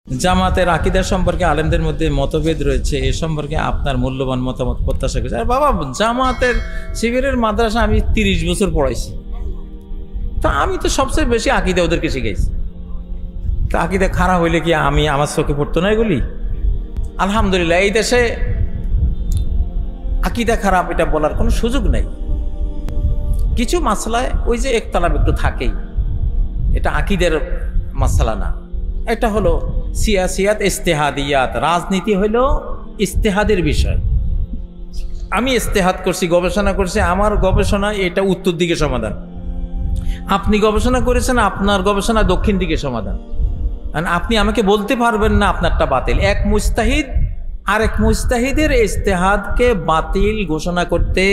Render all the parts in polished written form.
জামাতের আকীদা সম্পর্কে আলেমদের মধ্যে মতভেদ রয়েছে, এ সম্পর্কে আপনার মূল্যবান মতামত প্রত্যাশা করছি। আর বাবা, জামাতের শিবিরের মাদ্রাসা আমি 30 বছর পড়াইছি, তো আমি তো সবচেয়ে বেশি আকীদা ওদেরকে শিখাইছি। তো আকীদা খারাপ হইলে কি আমি আমার চোখে পড়তো না এগুলি? আলহামদুলিল্লাহ, এই দেশে আকীদা খারাপ এটা বলার কোনো সুযোগ নেই। কিছু মাসলায় ওই যে একতলাপ একটু থাকেই, এটা আকীদের মাসলা না, এটা হলো সিয়াসিয়াত ইজতিহাদিয়াত। রাজনীতি হলো ইজতিহাদের বিষয়। আমি ইজতিহাদ করছি, গবেষণা করছি, আমার গবেষণা এটা উত্তর দিকে সমাধান, আপনি গবেষণা করেছেন আপনার গবেষণা দক্ষিণ দিকে সমাধান। আপনি আমাকে বলতে পারবেন না আপনারটা বাতিল। এক মুজতাহিদ আরেক মুজতাহিদের ইজতিহাদকে বাতিল ঘোষণা করতে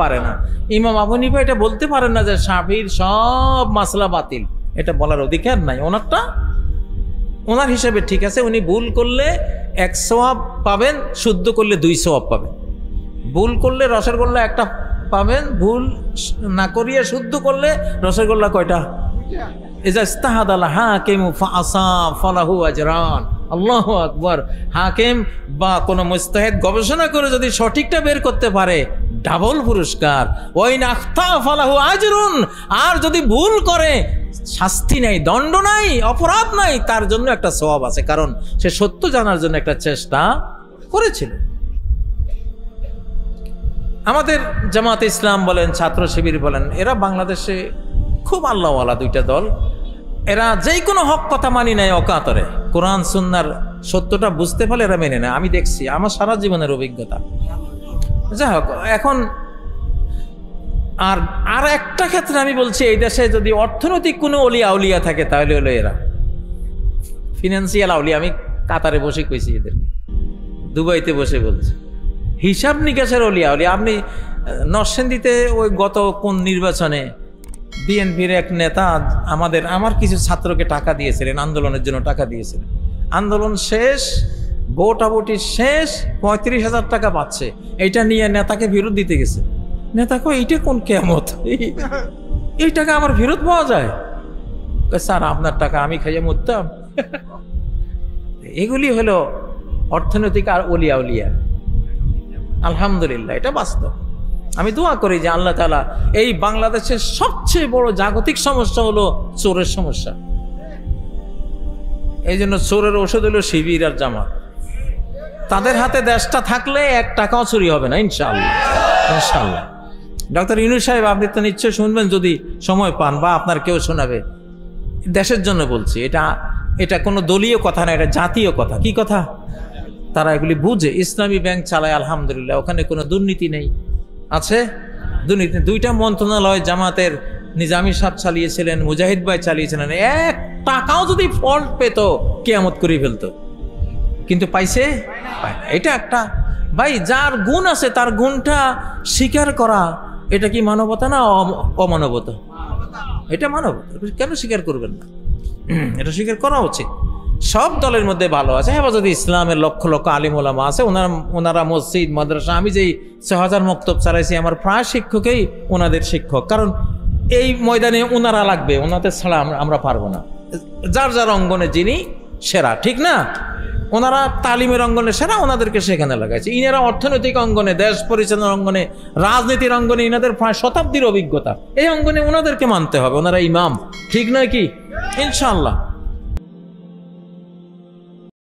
পারে না। ইমাম আবু হানিফা এটা বলতে পারেন না যে শাফির সব মাসলা বাতিল, এটা বলার অধিকার নাই। ওনারটা ওনার হিসাবে ঠিক আছে, উনি ভুল করলে 1 সওয়াব পাবেন, শুদ্ধ করলে 2 সওয়াব পাবেন। ভুল করলে রসগোল্লা একটা পাবেন, ভুল না করিয়ে শুদ্ধ করলে রসগোল্লা কয়টা? ইজা ইজতাহাদাল হাকিম ফাআসাব ফালাহু আজরান। আল্লাহু আকবার। হাকিম বা কোনো মুজতাহিদ গবেষণা করে যদি সঠিকটা বের করতে পারে, ডাবল পুরস্কার। ওয়াইন আখতা ফালাহু আজরুন। আর যদি ভুল করে, শাস্তি নাই, দণ্ড নাই, অপরাধ নাই, তার জন্য একটা সওয়াব আছে, কারণ সে সত্য জানার জন্য একটা চেষ্টা করেছিল। আমাদের জামাতে ইসলাম বলেন, ছাত্র শিবির বলেন, এরা বাংলাদেশে খুব আল্লাহওয়ালা দুইটা দল। এরা যেই কোনো হক কথা মানি নেয় অকাতরে, কোরআন সুন্নাহর সত্যটা বুঝতে পারলে এরা মেনে নেয়। আমি দেখছি, আমার সারা জীবনের অভিজ্ঞতা। যাই হোক, এখন আর একটা ক্ষেত্রে আমি বলছি, এই দেশে যদি অর্থনৈতিক কোনো আউলিয়া থাকে, তাহলে হলো এরা ফিনান্সিয়াল আউলিয়া। আমি কাতারে বসে কইছি এদেরকে, দুবাইতে বসে বলছি, হিসাব নিকাশের আউলিয়া। আপনি নরসিংদীতে ওই গত কোন নির্বাচনে বিএনপির এক নেতা আমার কিছু ছাত্রকে টাকা দিয়েছিলেন, আন্দোলনের জন্য টাকা দিয়েছিলেন। আন্দোলন শেষ, ভোটাভুটি শেষ, 35,000 টাকা পাচ্ছে। এইটা নিয়ে নেতাকে ফেরত দিতে গেছে। নেতা কয়, এইটা কোন কেয়ামত? এই টাকা আমার ফেরত পাওয়া যায়? স্যার, আপনার টাকা আমি খাইয়ে মরতাম। এগুলি হলো অর্থনৈতিক আর আউলিয়া। আলহামদুলিল্লাহ, এটা বাস্তব। আমি দোয়া করি যে আল্লাহ তাআলা, এই বাংলাদেশের সবচেয়ে বড় জাগতিক সমস্যা হলো চোরের সমস্যা। এই জন্য চোরের ওষুধ হলো শিবির আর জামাত। তাদের হাতে দেশটা থাকলে 1 টাকাও চুরি হবে না, ইনশাআল্লাহ। ইনশাআল্লাহ। ডক্টর ইউনূস সাহেব, আপনি তো নিশ্চয় শুনবেন যদি সময় পান, বা আপনার কেউ শোনাবে। দেশের জন্য বলছি, এটা কোনো দলীয় কথা না, এটা জাতীয় কথা। কি কথা? তারা এগুলি বুঝে। ইসলামী ব্যাংক চালায়, আলহামদুলিল্লাহ, ওখানে কোনো দুর্নীতি নেই। আছে দুর্নীতি? 2টা মন্ত্রণালয় জামাতের নিজামী সাহেব চালিয়েছিলেন, মুজাহিদ ভাই চালিয়েছিলেন। 1 টাকাও যদি ফল্ট পেত, কিয়ামত করে ফেলতো। কিন্তু পাইছে? এটা একটা ভাই, যার গুণ আছে তার গুণটা স্বীকার করা, এটা কি মানবতা না অমানবতা? এটা মানবতা। কেন স্বীকার করবেন না? এটা স্বীকার করা উচিত। সব দলের মধ্যে ভালো আছে। হেফাজত ইসলামের লক্ষ লক্ষ আলিম ওলামা আছে, ওনারা মসজিদ মাদ্রাসা, আমি যেই 6000 মক্তব চালাইছি, আমার প্রায় শিক্ষকই ওনাদের শিক্ষক। কারণ এই ময়দানে ওনারা লাগবে, ওনাদের ছাড়া আমরা পারবো না। যার যার অঙ্গনে যিনি সেরা, ঠিক না? ওনারা তালিমের অঙ্গনে সেরা, ওনাদেরকে সেখানে লাগাইছে। ইনারা অর্থনৈতিক অঙ্গনে, দেশ পরিচালনার অঙ্গনে, রাজনীতির অঙ্গনে ইনাদের প্রায় শতাব্দীর অভিজ্ঞতা। এই অঙ্গনে ওনাদেরকে মানতে হবে, ওনারা ইমাম, ঠিক নয় কি? ইনশাআল্লাহ।